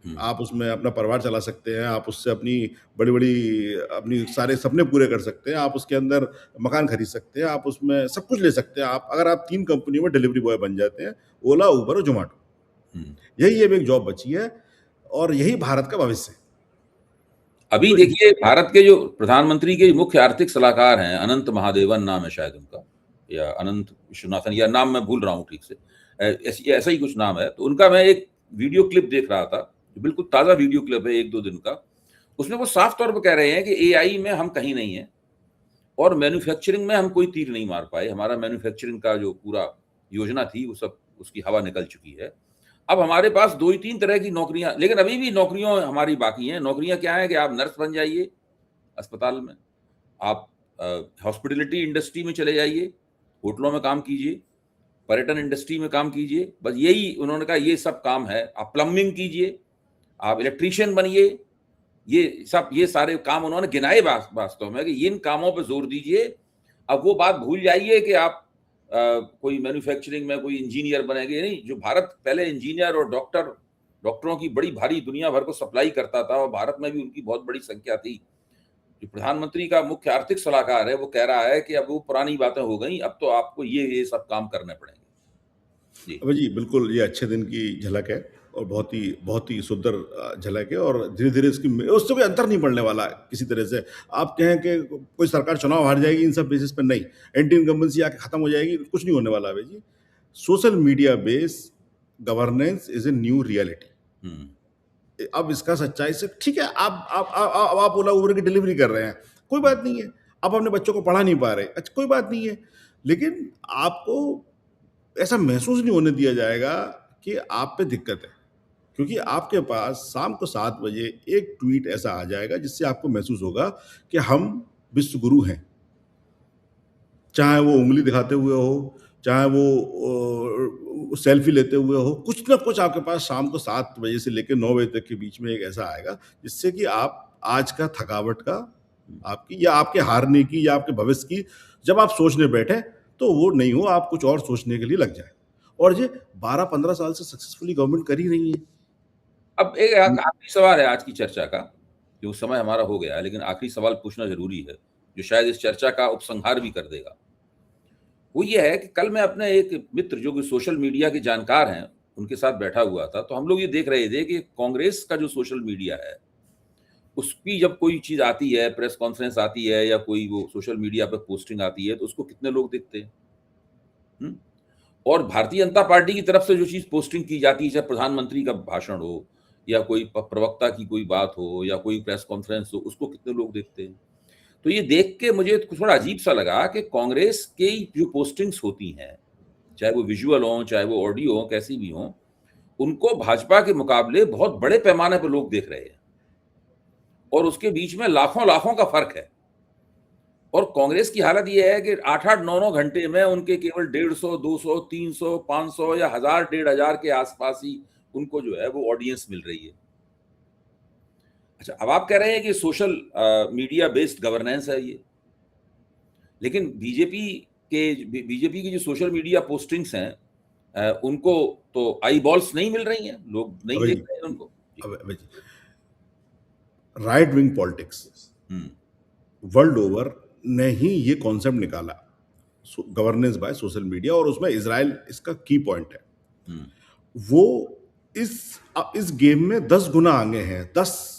हुँ, आप उसमें अपना परिवार चला सकते हैं, आप उससे अपनी बड़ी-बड़ी अपनी सारे सपने पूरे कर सकते हैं, आप उसके अंदर मकान खरीद सकते हैं, आप उसमें सब कुछ ले सकते हैं आप अगर आप 3 कंपनियों में डिलीवरी बॉय बन जाते हैं, ओला, उबर और ज़ोमैटो। हुँ। यही अब एक जॉब बची है और यही भारत का भविष्य है। अभी तो देखिए भारत के जो प्रधानमंत्री के मुख्य आर्थिक सलाहकार हैं, अनंत महादेवन नाम है शायद उनका या अनंत विश्वनाथन या नाम मैं भूल रहा हूँ ठीक से। ऐसा ही कुछ नाम है। तो उनका मैं एक वीडियो क्लिप देख रहा था, बिल्कुल ताज़ा वीडियो क्लिप है 1-2 दिन का। उसमें वो साफ तौर पे कह रहे हैं कि एआई में हम कहीं नहीं हैं और मैन्युफैक्चरिंग में हम कोई तीर नहीं मार पाए। हमारा मैन्युफैक्चरिंग का जो पूरा योजना थी, वो सब उसकी हवा निकल चुकी है। अब हमारे पास 2 ही 3 तरह की नौकरियाँ लेकिन अभी भी नौकरियाँ हमारी बाकी हैं। नौकरियाँ क्या हैं कि आप नर्स बन जाइए अस्पताल में, आप हॉस्पिटैलिटी इंडस्ट्री में चले जाइए, होटलों में काम कीजिए, पर्यटन इंडस्ट्री में काम कीजिए, बस यही उन्होंने कहा ये सब काम है। आप प्लम्बिंग कीजिए, आप इलेक्ट्रीशियन बनिए, ये सारे काम उन्होंने गिनाए वास्तव में कि इन कामों पे ज़ोर दीजिए। अब वो बात भूल जाइए कि आप कोई मैन्युफैक्चरिंग में कोई इंजीनियर बनेंगे, नहीं, जो भारत पहले इंजीनियर और डॉक्टरों की बड़ी भारी दुनिया भर को सप्लाई करता था और भारत में भी उनकी बहुत बड़ी संख्या थी। जो प्रधानमंत्री का मुख्य आर्थिक सलाहकार है, वो कह रहा है कि अब वो पुरानी बातें हो गई, अब तो आपको ये सब काम करने पड़ेंगे। जी। अबे जी, बिल्कुल ये अच्छे दिन की झलक है और बहुत ही सुंदर झलक है और धीरे-धीरे इसकी उससे कोई अंतर नहीं पड़ने वाला है किसी तरह से। आप कहें कि कोई सरकार चुनाव हार जाएगी इन सब बेसिस पे नहीं, एंटी इनकम्बेंसी आके खत्म हो जाएगी, कुछ नहीं होने वाला है भाई जी। Social media based governance is a new reality. हुँ, अब इसका सच्चाई से ठीक है, आप ओला उबर की डिलीवरी कर रहे हैं, कोई हुँ, बात नहीं है। आप अपने बच्चों को पढ़ा नहीं पा रहे, अच्छा कोई बात नहीं है। लेकिन आपको ऐसा महसूस नहीं होने दिया जाएगा कि आप पे दिक्कत है। क्योंकि आपके पास शाम को 7 बजे एक ट्वीट ऐसा आ जाएगा जिससे आपको महसूस होगा कि हम विश्व गुरु हैं। चाहे वो उँगली दिखाते हुए हो, चाहे वो सेल्फी लेते हुए हो, कुछ ना कुछ आपके पास शाम को 7 बजे से लेके 9 बजे तक के बीच में एक ऐसा आएगा, जिससे कि आप आज का थकावट का आपकी या आपके हारने की या आपके भविष्य की जब आप सोचने बैठे, तो वो नहीं हो, आप कुछ और सोचने के लिए लग जाएँ। और ये 12-15 साल से सक्सेसफुली गवर्नमेंट कर ही रही है। अब एक आखिरी सवाल है आज की चर्चा का, क्योंकि समय हमारा हो गया है, लेकिन आखिरी सवाल पूछना ज़रूरी है, जो शायद इस चर्चा का उपसंहार भी कर देगा। वो ये है कि कल मैं अपने एक मित्र जो कि सोशल मीडिया के जानकार हैं, उनके साथ बैठा हुआ था, तो हम लोग ये देख रहे थे कि कांग्रेस का जो सोशल मीडिया है, उसकी जब कोई चीज़ आती है, प्रेस कॉन्फ्रेंस आती है या कोई वो सोशल मीडिया पे पोस्टिंग आती है, तो उसको कितने लोग देखते हैं? हुँ? और भारतीय जनता पार्टी की तरफ से जो चीज़ पोस्टिंग की जाती है, चाहे प्रधानमंत्री का भाषण हो या कोई प्रवक्ता की कोई बात हो या कोई प्रेस कॉन्फ्रेंस हो, उसको कितने लोग देखते हैं? तो ये देख के मुझे थोड़ा अजीब-सा लगा कि कांग्रेस की जो पोस्टिंग्स होती हैं, चाहे वो विज़ुअल हों, चाहे वो ऑडियो हों, कैसी भी हों, उनको भाजपा के मुकाबले बहुत बड़े पैमाने पे लोग देख रहे हैं और उसके बीच में लाखों-लाखों का फ़र्क है। और कांग्रेस की हालत ये है कि 8-8, 9-9 घंटे में उनके केवल 150, 200, 300, 500 या 1000, 1500 के आसपास ही उनको जो है वो ऑडियंस मिल रही है। अच्छा, अब आप कह रहे हैं कि सोशल मीडिया बेस्ड गवर्नेंस है ये। लेकिन बीजेपी की जो सोशल मीडिया पोस्टिंग्स हैं उनको तो आई बॉल्स नहीं मिल रही हैं, लोग नहीं अबे देख जी, रहे हैं उनको। जी। अबे जी, राइट विंग पॉलिटिक्स हुँ, वर्ल्ड ओवर ने ही ये कॉन्सेप्ट निकाला, गवर्नेंस बाय सोशल मीडिया, और उसमें इज़राइल इसका की पॉइंट है। हुँ, वो इस इस गेम में 10 गुना आगे हैं, 10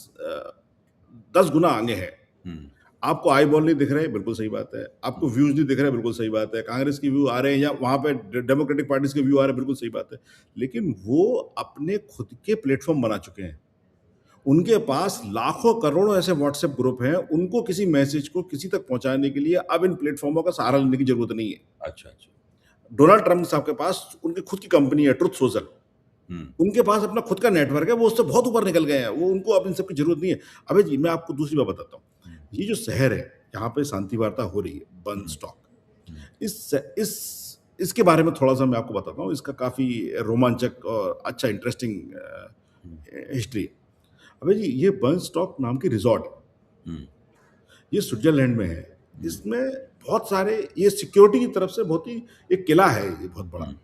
गुना आगे हैं। हुँ, आपको आई बॉल नहीं दिख रहे, बिल्कुल सही बात है। आपको व्यूज़ नहीं दिख रहे, बिल्कुल सही बात है। कांग्रेस के व्यू आ रहे हैं या वहाँ पे डेमोक्रेटिक पार्टीज़ के व्यू आ रहे हैं, बिल्कुल सही बात है। लेकिन वो अपने खुद के प्लेटफ़ॉर्म बना चुके हैं। उनके पास लाखों करोड़ों ऐसे व्हाट्सएप ग्रुप हैं, उनको किसी मैसेज को किसी तक पहुँचाने के लिए अब इन प्लेटफ़ॉर्मों का सहारा लेने की ज़रूरत नहीं है। अच्छा, अच्छा। डोनाल्ड ट्रम्प साहब के पास उनकी खुद की कंपनी है, ट्रुथ सोशल। हुँ, उनके पास अपना खुद का नेटवर्क है, वो उससे बहुत ऊपर निकल गए हैं। वो उनको अब इन सब की ज़रूरत नहीं है। अबे जी, मैं आपको दूसरी बात बताता हूँ। हुँ, ये जो शहर है, जहाँ पे शांति वार्ता हो रही है, हुँ, बर्नस्टॉक, हुँ, इसके बारे में थोड़ा-सा मैं आपको बताता हूँ। इसका काफ़ी रोमांचक और अच्छा इंटरेस्टिंग हुँ, हिस्ट्री है। अबे जी, ये बर्नस्टॉक नाम की रिज़ॉर्ट है। हुँ, ये स्विट्ज़रलैंड में है। हुँ, इसमें बहुत सारे, ये सिक्योरिटी की तरफ से बहुत ही एक किला है ये बहुत बड़ा। हुँ,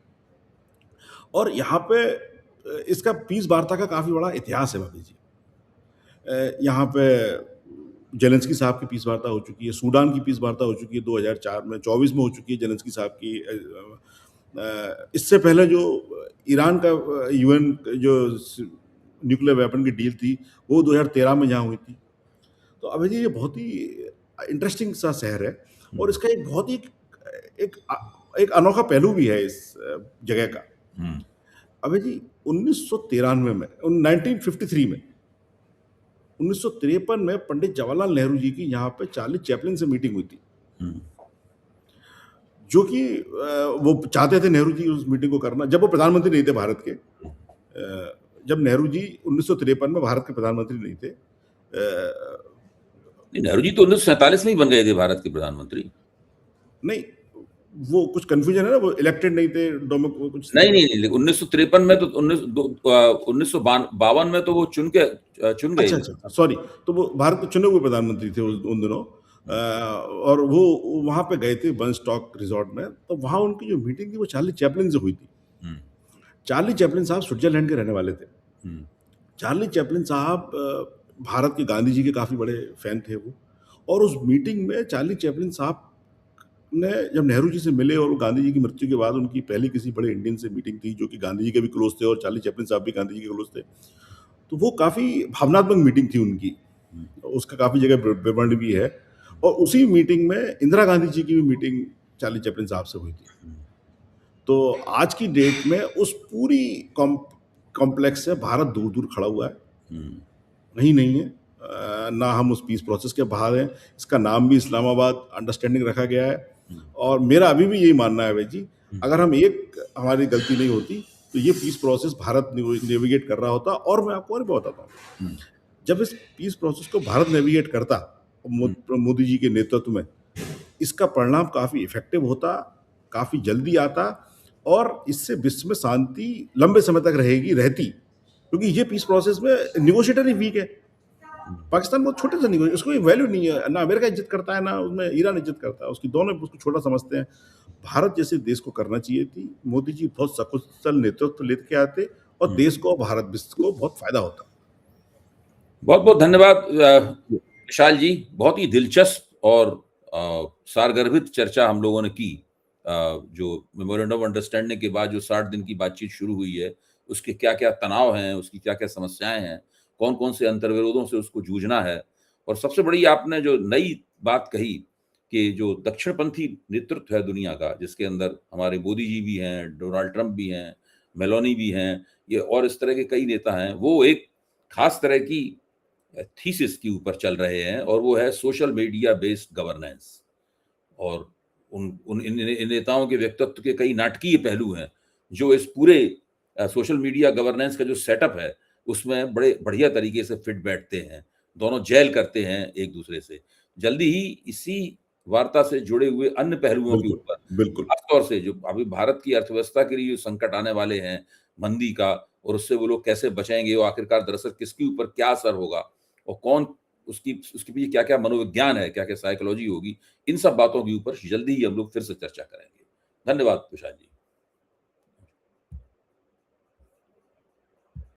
और यहाँ पे इसका पीस वार्ता का काफ़ी बड़ा इतिहास है भाभी जी। यहाँ पे ज़ेलेंस्की साहब की पीस वार्ता हो चुकी है, सूडान की पीस वार्ता हो चुकी है 2004 में, 24 में हो चुकी है ज़ेलेंस्की साहब की। इससे पहले जो ईरान का यूएन जो न्यूक्लियर वेपन की डील थी, वो 2013 में यहाँ हुई थी। तो अभय जी, ये बहुत ही इंटरेस्टिंग सा शहर है, और हुँ, इसका एक बहुत ही एक एक अनोखा पहलू भी है इस जगह का। हुँ, अभय जी, 1993 में 1953 में 1953 में पंडित जवाहरलाल नेहरू जी की यहाँ पे चार्ली चैपलिन से मीटिंग हुई थी, हुँ, जो कि वो चाहते थे नेहरू जी उस मीटिंग को करना, जब वो प्रधानमंत्री नहीं थे भारत के। जब नेहरू जी 1953 में भारत के प्रधानमंत्री नहीं थे। नहीं, नेहरू जी तो 1947 में ही बन गए थे भारत के प्रधानमंत्री। नहीं, वो कुछ कन्फ्यूजन है ना, वो इलेक्टेड नहीं थे, वो कुछ इस तरह नहीं, का। नहीं, नहीं, 1953 में तो 1952 में तो वो चुन गए अच्छा, थे। अच्छा, सॉरी। तो वो भारत के चुने हुए प्रधानमंत्री थे उन दिनों। और वो वहाँ पे गए थे बर्नस्टॉक रिज़ॉर्ट में, तो वहाँ उनकी जो मीटिंग थी वो चार्ली चैपलिन से हुई थी। हुँ, चार्ली चैपलिन साहब स्विट्ज़रलैंड के रहने वाले थे। हुँ, चार्ली चैपलिन साहब भारत के गांधी जी के काफ़ी बड़े फ़ैन थे वो, और उस मीटिंग में चार्ली चैपलिन साहब ने जब नेहरू जी से मिले, और वो गांधी जी की मृत्यु के बाद उनकी पहली किसी बड़े इंडियन से मीटिंग थी, जो कि गांधी जी के भी क्लोज़ थे और चार्ली चैपलिन साहब भी गांधी जी के क्लोज़ थे। तो वो काफ़ी भावनात्मक मीटिंग थी उनकी। हुँ, उसका काफ़ी जगह विवरण भी है, और उसी मीटिंग में इंदिरा गांधी जी की भी मीटिंग चार्ली चैपलिन साहब से हुई थी। हुँ, तो आज की डेट में उस पूरी कॉम्प्लेक्स से भारत दूर-दूर खड़ा हुआ है, हुँ, कहीं नहीं है। ना हम उस पीस प्रोसेस के बाहर हैं। इसका नाम भी इस्लामाबाद अंडरस्टैंडिंग रखा गया है, हुँ, और मेरा अभी भी यही मानना है भाई जी, हुँ, अगर हमारी गलती नहीं होती, तो ये पीस प्रोसेस भारत नेविगेट कर रहा होता। और मैं आपको और भी बताता हूँ, हुँ, जब इस पीस प्रोसेस को भारत नेविगेट करता, हुँ, मोदी जी के नेतृत्व में, इसका परिणाम काफ़ी इफ़ेक्टिव होता, काफ़ी जल्दी आता और इससे विश्व में शांति लंबे समय तक रहती। क्योंकि ये पीस प्रोसेस में नेगोशिएटर ही वीक है। पाकिस्तान बहुत छोटे से निकले, उसको वैल्यू नहीं है, ना अमेरिका इज्जत करता है, ना उसमें ईरान इज्जत करता है, उसकी दोनों उसको छोटा समझते हैं। भारत जैसे देश को करना चाहिए थी, मोदी जी बहुत सकुशल नेतृत्व लेके आते और देश को, भारत विश्व को बहुत फायदा होता। बहुत बहुत धन्यवाद विशाल जी, बहुत ही दिलचस्प और सारगर्भित चर्चा हम लोगों ने की। जो मेमोरेंडम ऑफ अंडरस्टैंडिंग के बाद जो 60 दिन की बातचीत शुरू हुई है, उसके क्या-क्या तनाव हैं, उसकी क्या-क्या समस्याएँ हैं, कौन-कौन से अंतर्विरोधों से उसको जूझना है। और सबसे बड़ी आपने जो नई बात कही कि जो दक्षिणपंथी नेतृत्व है दुनिया का, जिसके अंदर हमारे मोदी जी भी हैं, डोनाल्ड ट्रंप भी हैं, मेलोनी भी हैं, ये और इस तरह के कई नेता हैं, वो एक खास तरह की थीसिस के ऊपर चल रहे हैं और वो है सोशल मीडिया बेस्ड गवर्नेंस। और उन उन इन नेताओं के व्यक्तित्व के कई नाटकीय पहलू हैं, जो इस पूरे सोशल मीडिया गवर्नेंस का जो सेटअप है, उसमें बड़े बढ़िया तरीके से फिट बैठते हैं। दोनों जेल करते हैं एक-दूसरे से। जल्दी ही इसी वार्ता से जुड़े हुए अन्य पहलुओं के बिल्कुल, ऊपर, बिल्कुल। खास तौर से जो अभी भारत की अर्थव्यवस्था के लिए जो संकट आने वाले हैं, मंदी का, और उससे वो लोग कैसे बचेंगे और आखिरकार दरअसल किसके ऊपर क्या असर होगा और कौन उसकी उसके पीछे क्या-क्या मनोविज्ञान है, क्या-क्या साइकोलॉजी होगी, इन सब बातों के ऊपर जल्दी ही हम लोग फिर से चर्चा करेंगे। धन्यवाद तुषार जी।